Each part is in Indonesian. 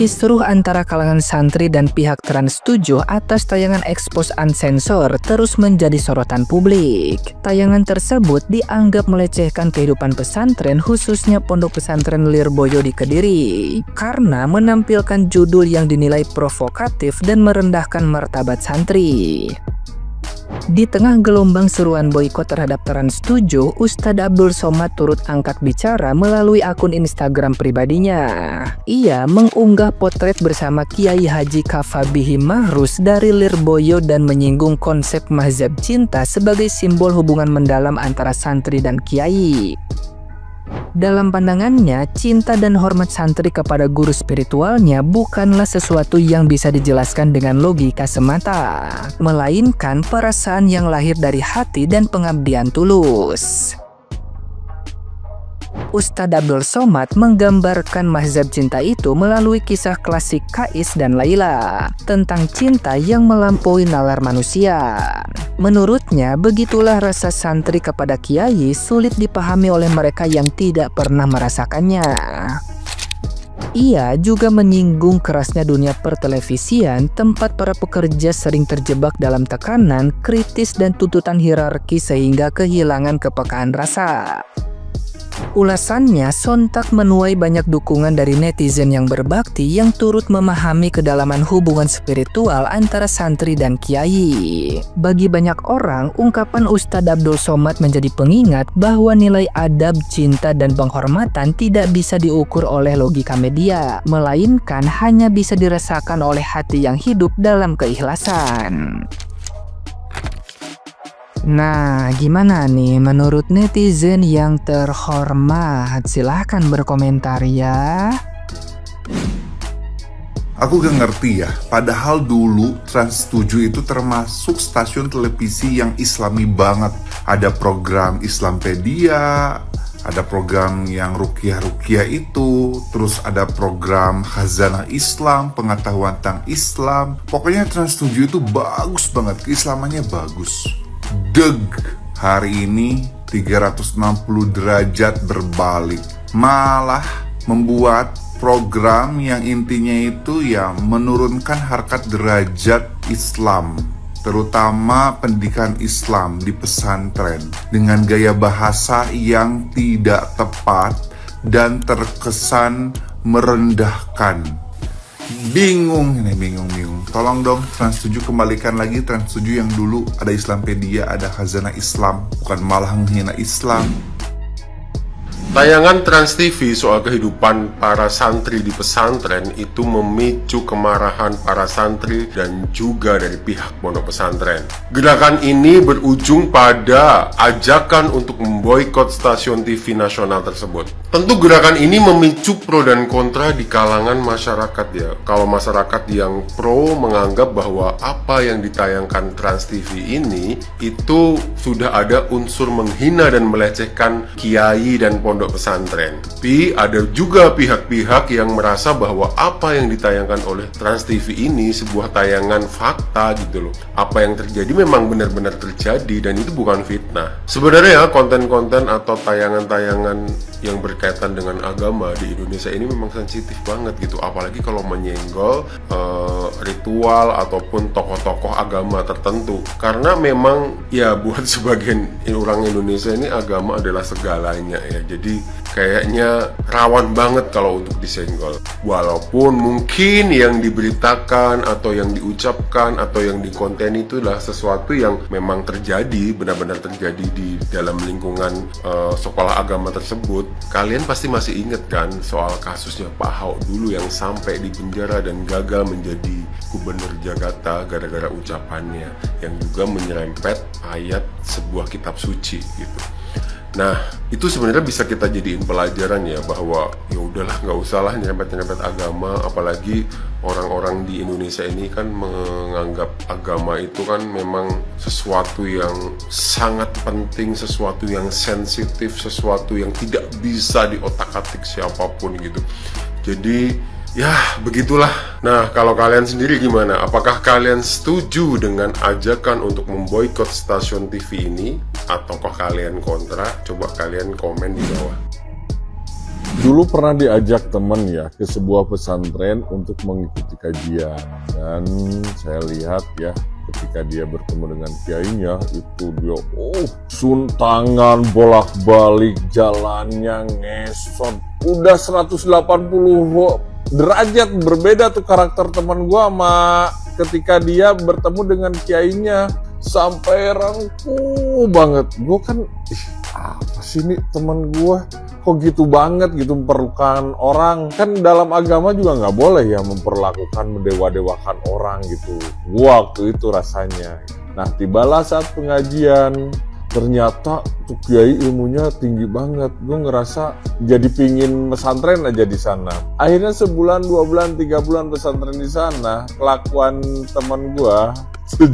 Kisruh antara kalangan santri dan pihak Trans 7 atas tayangan Expose Unsensor terus menjadi sorotan publik. Tayangan tersebut dianggap melecehkan kehidupan pesantren, khususnya Pondok Pesantren Lirboyo di Kediri, karena menampilkan judul yang dinilai provokatif dan merendahkan martabat santri. Di tengah gelombang seruan boikot terhadap Trans 7, Ustadz Abdul Somad turut angkat bicara melalui akun Instagram pribadinya. Ia mengunggah potret bersama Kiai Haji Kafabihi Mahrus dari Lirboyo dan menyinggung konsep mazhab cinta sebagai simbol hubungan mendalam antara santri dan kiai. Dalam pandangannya, cinta dan hormat santri kepada guru spiritualnya bukanlah sesuatu yang bisa dijelaskan dengan logika semata, melainkan perasaan yang lahir dari hati dan pengabdian tulus. Ustadz Abdul Somad menggambarkan mazhab cinta itu melalui kisah klasik Kais dan Laila tentang cinta yang melampaui nalar manusia. Menurutnya, begitulah rasa santri kepada kiai sulit dipahami oleh mereka yang tidak pernah merasakannya. Ia juga menyinggung kerasnya dunia pertelevisian, tempat para pekerja sering terjebak dalam tekanan, kritis dan tuntutan hierarki sehingga kehilangan kepekaan rasa. Ulasannya sontak menuai banyak dukungan dari netizen yang berbakti yang turut memahami kedalaman hubungan spiritual antara santri dan kiai. Bagi banyak orang, ungkapan Ustadz Abdul Somad menjadi pengingat bahwa nilai adab, cinta, dan penghormatan tidak bisa diukur oleh logika media, melainkan hanya bisa dirasakan oleh hati yang hidup dalam keikhlasan. Nah, gimana nih menurut netizen yang terhormat? Silahkan berkomentar ya. Aku gak ngerti ya, padahal dulu Trans 7 itu termasuk stasiun televisi yang islami banget. Ada program Islampedia, ada program yang rukiah-rukiah itu, terus ada program Khazanah Islam, pengetahuan tentang Islam. Pokoknya Trans 7 itu bagus banget, keislamannya bagus. Deg, hari ini 360 derajat berbalik, malah membuat program yang intinya itu ya menurunkan harkat derajat Islam, terutama pendidikan Islam di pesantren dengan gaya bahasa yang tidak tepat dan terkesan merendahkan. Bingung. Tolong dong Trans 7 kembalikan lagi Trans 7 yang dulu ada Islampedia, ada Khazanah Islam, bukan malah menghina Islam. Tayangan Trans TV soal kehidupan para santri di pesantren itu memicu kemarahan para santri dan juga dari pihak pondok pesantren. Gerakan ini berujung pada ajakan untuk memboikot stasiun TV nasional tersebut. Tentu gerakan ini memicu pro dan kontra di kalangan masyarakat ya. Kalau masyarakat yang pro menganggap bahwa apa yang ditayangkan Trans TV ini itu sudah ada unsur menghina dan melecehkan kiai dan pondok pesantren. Tapi ada juga pihak-pihak yang merasa bahwa apa yang ditayangkan oleh Trans TV ini sebuah tayangan fakta gitu loh. Apa yang terjadi memang benar-benar terjadi dan itu bukan fitnah. Sebenarnya konten-konten atau tayangan-tayangan yang berkaitan dengan agama di Indonesia ini memang sensitif banget gitu, apalagi kalau menyenggol ritual ataupun tokoh-tokoh agama tertentu, karena memang ya buat sebagian orang Indonesia ini agama adalah segalanya ya, jadi kayaknya rawan banget kalau untuk disenggol. Walaupun mungkin yang diberitakan atau yang diucapkan atau yang dikonten itu adalah sesuatu yang memang terjadi, benar-benar terjadi di dalam lingkungan sekolah agama tersebut. Kalian pasti masih ingat kan soal kasusnya Pak Ahok dulu yang sampai di penjara dan gagal menjadi gubernur Jakarta gara-gara ucapannya yang juga menyerempet ayat sebuah kitab suci gitu. Nah, itu sebenarnya bisa kita jadiin pelajaran ya, bahwa ya udahlah, nggak usah lah nyerempet-nyerempet agama, apalagi orang-orang di Indonesia ini kan menganggap agama itu kan memang sesuatu yang sangat penting, sesuatu yang sensitif, sesuatu yang tidak bisa diotak-atik siapapun gitu. Jadi ya begitulah. Nah, kalau kalian sendiri gimana? Apakah kalian setuju dengan ajakan untuk memboikot stasiun TV ini? Ataukah kalian kontra? Coba kalian komen di bawah. Dulu pernah diajak teman ya ke sebuah pesantren untuk mengikuti kajian, dan saya lihat ya ketika dia bertemu dengan kiainya itu dia suntangan bolak-balik, jalannya ngesot, udah 180 derajat berbeda tuh karakter teman gua sama ketika dia bertemu dengan kiainya, sampai rangkuh banget. Gua kan apa sih ini teman gua kok gitu banget gitu memperlakukan orang. Kan dalam agama juga nggak boleh ya memperlakukan, mendewa-dewakan orang gitu. Gua waktu itu rasanya. Nah tibalah saat pengajian, ternyata tuh kiai ilmunya tinggi banget. Gue ngerasa jadi pingin pesantren aja di sana. Akhirnya sebulan, 2 bulan, 3 bulan pesantren di sana, kelakuan teman gue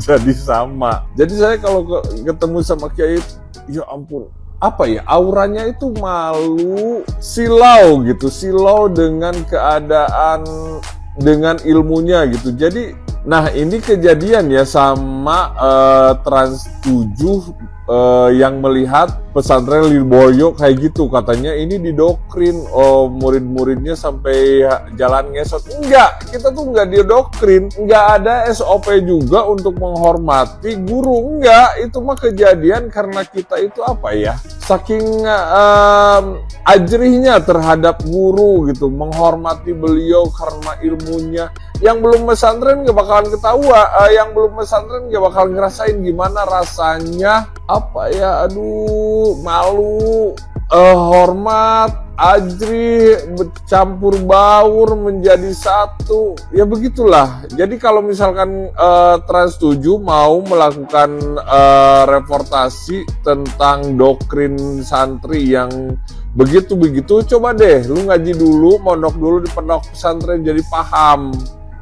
jadi sama. Jadi saya kalau ketemu sama kiai, ya ampun, apa ya, auranya itu malu, silau gitu, silau dengan keadaan, dengan ilmunya gitu. Jadi, nah ini kejadian ya sama Trans 7 yang melihat pesantren Lirboyo kayak gitu, katanya ini didoktrin, murid-muridnya sampai jalan ngesot. Enggak, kita tuh enggak didoktrin, enggak ada SOP juga untuk menghormati guru, enggak. Itu mah kejadian karena kita itu apa ya, saking ajrihnya terhadap guru gitu, menghormati beliau karena ilmunya. Yang belum pesantren gak bakalan ketawa, yang belum pesantren gak bakalan ngerasain gimana rasanya, apa ya, aduh, malu, hormat, ajrih, bercampur baur menjadi satu, ya begitulah. Jadi kalau misalkan Trans 7 mau melakukan reportasi tentang doktrin santri yang begitu-begitu, coba deh lu ngaji dulu, mondok dulu di pondok pesantren, jadi paham.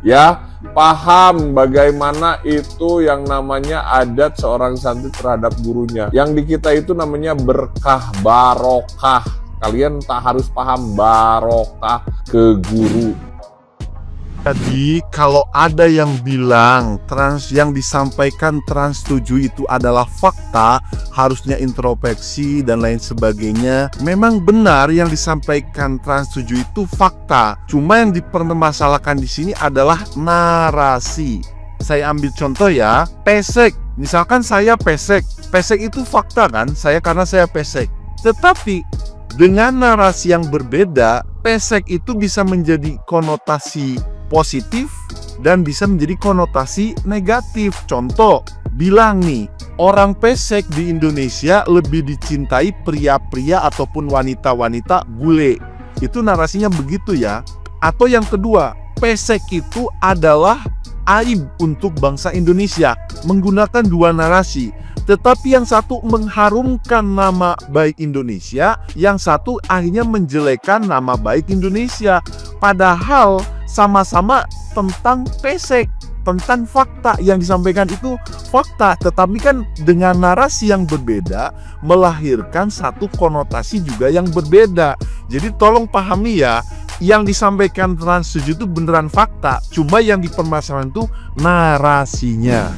Ya, paham bagaimana itu yang namanya adat seorang santri terhadap gurunya. Yang di kita itu namanya berkah, barokah. Kalian tak harus paham barokah ke guru. Jadi kalau ada yang bilang yang disampaikan Trans 7 itu adalah fakta, harusnya introspeksi dan lain sebagainya, memang benar yang disampaikan Trans 7 itu fakta. Cuma yang dipermasalahkan di sini adalah narasi. Saya ambil contoh ya, pesek. Misalkan saya pesek. Pesek itu fakta kan, karena saya pesek. Tetapi dengan narasi yang berbeda, pesek itu bisa menjadi konotasi positif dan bisa menjadi konotasi negatif. Contoh, bilang nih, orang pesek di Indonesia lebih dicintai pria-pria ataupun wanita-wanita bule. Itu narasinya begitu ya. Atau yang kedua, pesek itu adalah aib untuk bangsa Indonesia. Menggunakan dua narasi. Tetapi yang satu mengharumkan nama baik Indonesia, yang satu akhirnya menjelekkan nama baik Indonesia. Padahal sama-sama tentang pesek, tentang fakta yang disampaikan itu fakta, tetapi kan dengan narasi yang berbeda melahirkan satu konotasi juga yang berbeda. Jadi tolong pahami ya, yang disampaikan Trans 7 itu beneran fakta, cuma yang dipermasalahkan itu narasinya.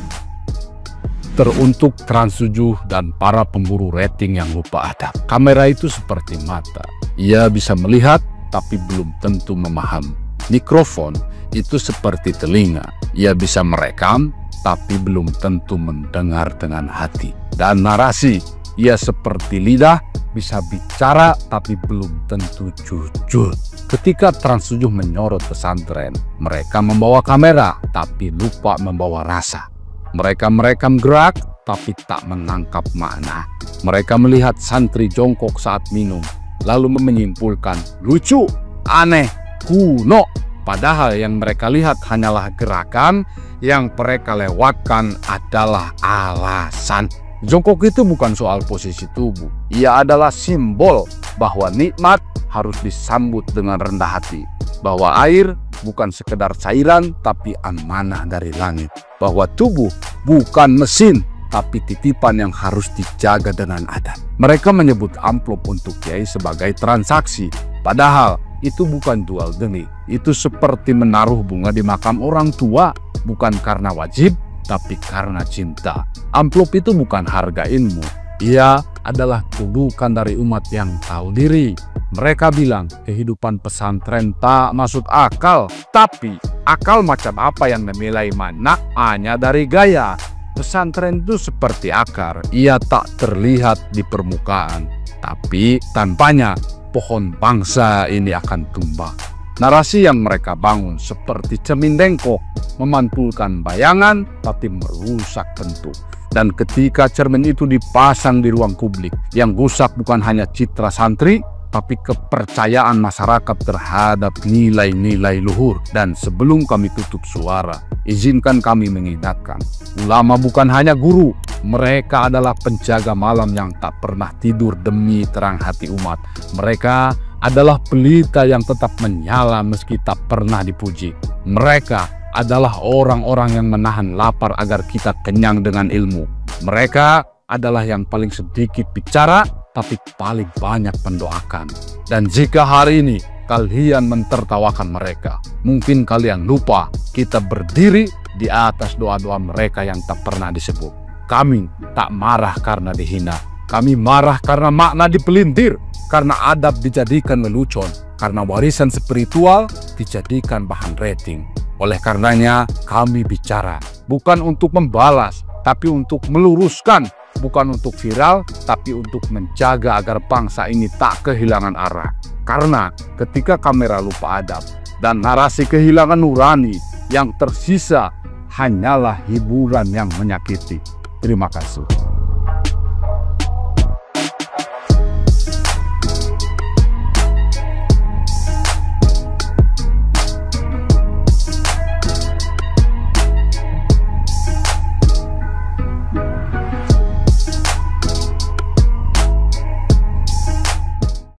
Teruntuk Trans 7 dan para pemburu rating yang lupa adab. Kamera itu seperti mata. Ia bisa melihat tapi belum tentu memahami. Mikrofon itu seperti telinga. Ia bisa merekam tapi belum tentu mendengar dengan hati. Dan narasi, ia seperti lidah, bisa bicara tapi belum tentu jujur. Ketika Trans 7 menyorot pesantren, mereka membawa kamera tapi lupa membawa rasa. Mereka merekam gerak tapi tak menangkap makna. Mereka melihat santri jongkok saat minum, lalu menyimpulkan lucu, aneh, kuno. Padahal yang mereka lihat hanyalah gerakan, yang mereka lewatkan adalah alasan. Jongkok itu bukan soal posisi tubuh. Ia adalah simbol bahwa nikmat harus disambut dengan rendah hati. Bahwa air bukan sekedar cairan tapi amanah dari langit. Bahwa tubuh bukan mesin tapi titipan yang harus dijaga dengan adat. Mereka menyebut amplop untuk kiai sebagai transaksi. Padahal itu bukan jual beli. Itu seperti menaruh bunga di makam orang tua. Bukan karena wajib tapi karena cinta. Amplop itu bukan harga ilmu. Ia adalah kudukan dari umat yang tahu diri. Mereka bilang kehidupan pesantren tak masuk akal. Tapi akal macam apa yang menilai mana hanya dari gaya? Pesantren itu seperti akar, ia tak terlihat di permukaan, tapi tanpanya pohon bangsa ini akan tumbang. Narasi yang mereka bangun seperti cermin dengkok, memantulkan bayangan tapi merusak bentuk. Dan ketika cermin itu dipasang di ruang publik, yang rusak bukan hanya citra santri, tapi kepercayaan masyarakat terhadap nilai-nilai luhur. Dan sebelum kami tutup suara, izinkan kami mengingatkan, ulama bukan hanya guru, mereka adalah penjaga malam yang tak pernah tidur demi terang hati umat. Mereka adalah pelita yang tetap menyala meski tak pernah dipuji. Mereka adalah orang-orang yang menahan lapar agar kita kenyang dengan ilmu. Mereka adalah yang paling sedikit bicara tapi paling banyak mendoakan. Dan jika hari ini kalian mentertawakan mereka, mungkin kalian lupa kita berdiri di atas doa-doa mereka yang tak pernah disebut. Kami tak marah karena dihina, kami marah karena makna dipelintir, karena adab dijadikan lelucon, karena warisan spiritual dijadikan bahan rating. Oleh karenanya kami bicara, bukan untuk membalas, tapi untuk meluruskan, bukan untuk viral, tapi untuk menjaga agar bangsa ini tak kehilangan arah. Karena ketika kamera lupa adab dan narasi kehilangan nurani, yang tersisa hanyalah hiburan yang menyakiti. Terima kasih.